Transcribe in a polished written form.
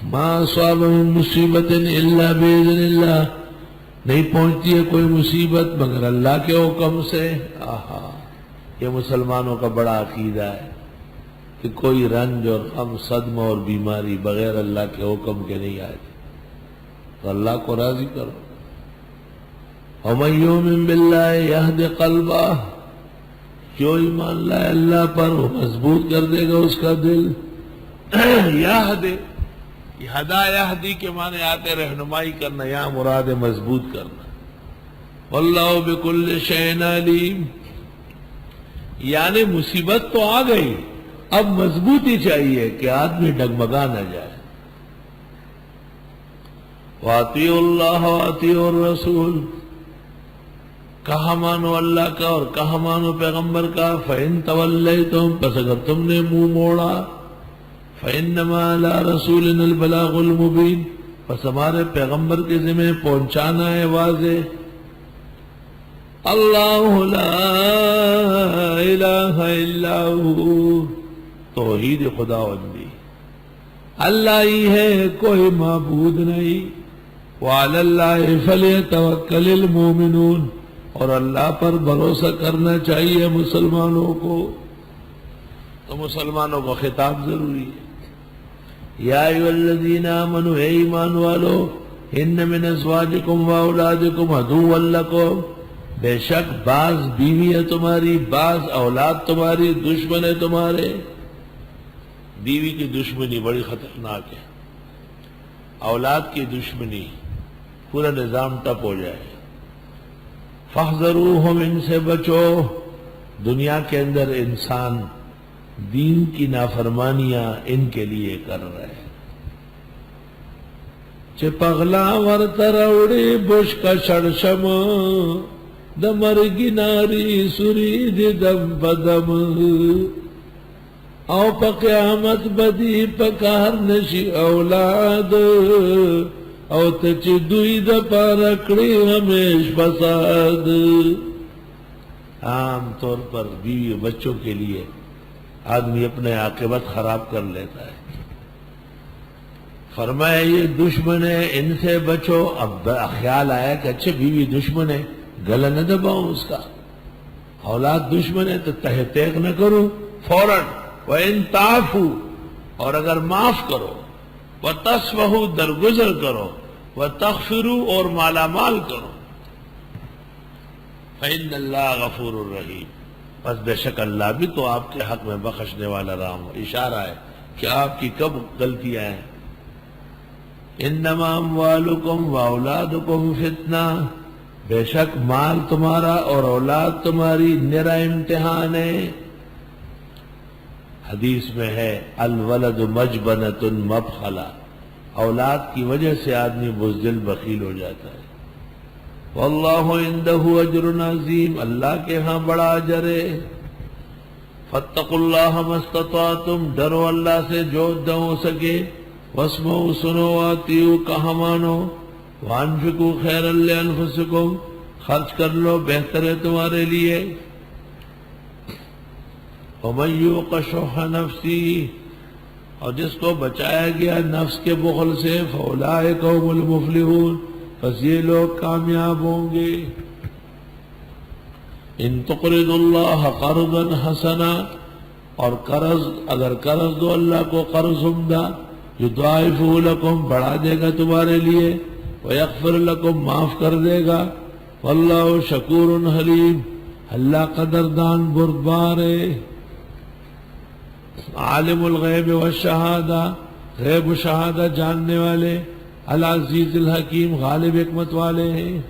ما اصاب من مصیبت الا باذن اللہ، نہیں پہنچتی ہے کوئی مصیبت مگر اللہ کے حکم سے۔ آہا، یہ مسلمانوں کا بڑا عقیدہ ہے کہ کوئی رنج اور غم، صدمہ اور بیماری بغیر اللہ کے حکم کے نہیں آئے، تو اللہ کو راضی کرو۔ وَمَن يُؤْمِن بِاللَّهِ يَهْدِ قَلْبَهُ، جو ایمان لائے اللہ پر وہ مضبوط کر دے گا اس کا دل۔ یہد، ہدا یہدی کے معنی آتے رہنمائی کرنا، یہاں مراد ہے مضبوط کرنا۔ واللہ بکل شیء علیم، یعنی مصیبت تو آ گئی، اب مضبوطی چاہیے کہ آدمی ڈگمگا نہ جائے۔ وَأَطِیعُوا اللَّهَ وَأَطِیعُوا الرَّسُولَ، کہا مانو اللہ کا اور کہا مانو پیغمبر کا۔ فَإِن تَوَلَّيْتُمْ، پس اگر تم نے منہ موڑا، فَإِنَّمَا عَلَىٰ رَسُولِنَا الْبَلَاغُ الْمُبِينُ، پس ہمارے پیغمبر کے ذمہ پہنچانا ہے واضح۔ اللہ لا الہ الا ہو، توحید خداوندی، اللہ ہی ہے، کوئی معبود نہیں۔ وعلی اللہ فلیتوکل المؤمنون، اور اللہ پر بھروسہ کرنا چاہیے مسلمانوں کو۔ تو مسلمانوں کو خطاب ضروری ہے۔ یا ایھا الذین آمنوا، اے ایمان والو، ان من ازواجکم و اولادکم عدوا لکم، بے شک بعض بیوی ہے تمہاری، بعض اولاد تمہاری دشمن ہے تمہارے۔ بیوی کی دشمنی بڑی خطرناک ہے، اولاد کی دشمنی پورا نظام ٹپ ہو جائے۔ فاحذروہم، ان سے بچو۔ دنیا کے اندر انسان دین کی نافرمانیاں ان کے لیے کر رہے ہیں۔ چھ پغلا ورتروڑی بش کا شڑشم، دمرگی ناری سری دی دم بدم، او پا قیامت بدی پکار نشی اولاد، او تچی دوی دا پارکڑی ہمیش فساد۔ عام طور پر بیوی بچوں کے لیے آدمی اپنے عاقبت خراب کر لیتا ہے۔ فرمایا یہ دشمن ہے، ان سے بچو۔ اب خیال آیا کہ اچھے بیوی دشمن ہے، گلا نہ دباؤں اس کا، اولاد دشمن ہے تو تہ تیغ نہ کرو فوراً۔ وَإِن تَعْفُوا، اور اگر معاف کرو، وَتَصْفَحُوا، درگزر کرو، وَتَغْفِرُوا، اور مالا مال کرو، فَإِنَّ اللَّهَ غَفُورٌ رَحِيمٌ، بس بے شک اللہ بھی تو آپ کے حق میں بخشنے والا رحم ہو۔ اشارہ ہے کہ آپ کی کب غلطیاں ہیں۔ انما اموالکم واولادکم فتنہ، بے شک مال تمہارا اور اولاد تمہاری نرا امتحان ہے۔ حدیث میں ہے الولد مجبنۃ مبخلہ، اولاد کی وجہ سے آدمی بزدل بخیل ہو جاتا ہے۔ واللہ عندہ اجر عظیم، اللہ کے ہاں بڑا اجر ہے۔ فاتقوا اللہ ما استطعتم، ڈرو اللہ سے جو ہو سکے۔ واسمعوا، سنو، واطیعوا، کہا مانو۔ وانفقوا خیرا لانفسکم، خرچ کر لو بہتر ہے تمہارے لیے۔ ومن یوق شح نفسہ، اور جس کو بچایا گیا نفس کے بخل سے، فاولئک هم المفلحون، پس یہ لوگ کامیاب ہوں گے۔ ان تقرضوا اللہ قرضا حسنا، اور قرض اگر قرض دو اللہ کو قرض عمدہ، یضاعفہ لکم، بڑھا دے گا تمہارے لیے، ویغفر لکم، معاف کر دے گا۔ واللہ شکور حلیم، اللہ قدردان بردبار ہے۔ عالم الغیب والشہادہ، غیب و شہادہ جاننے والے، العزیز الحکیم، غالب حکمت والے ہیں۔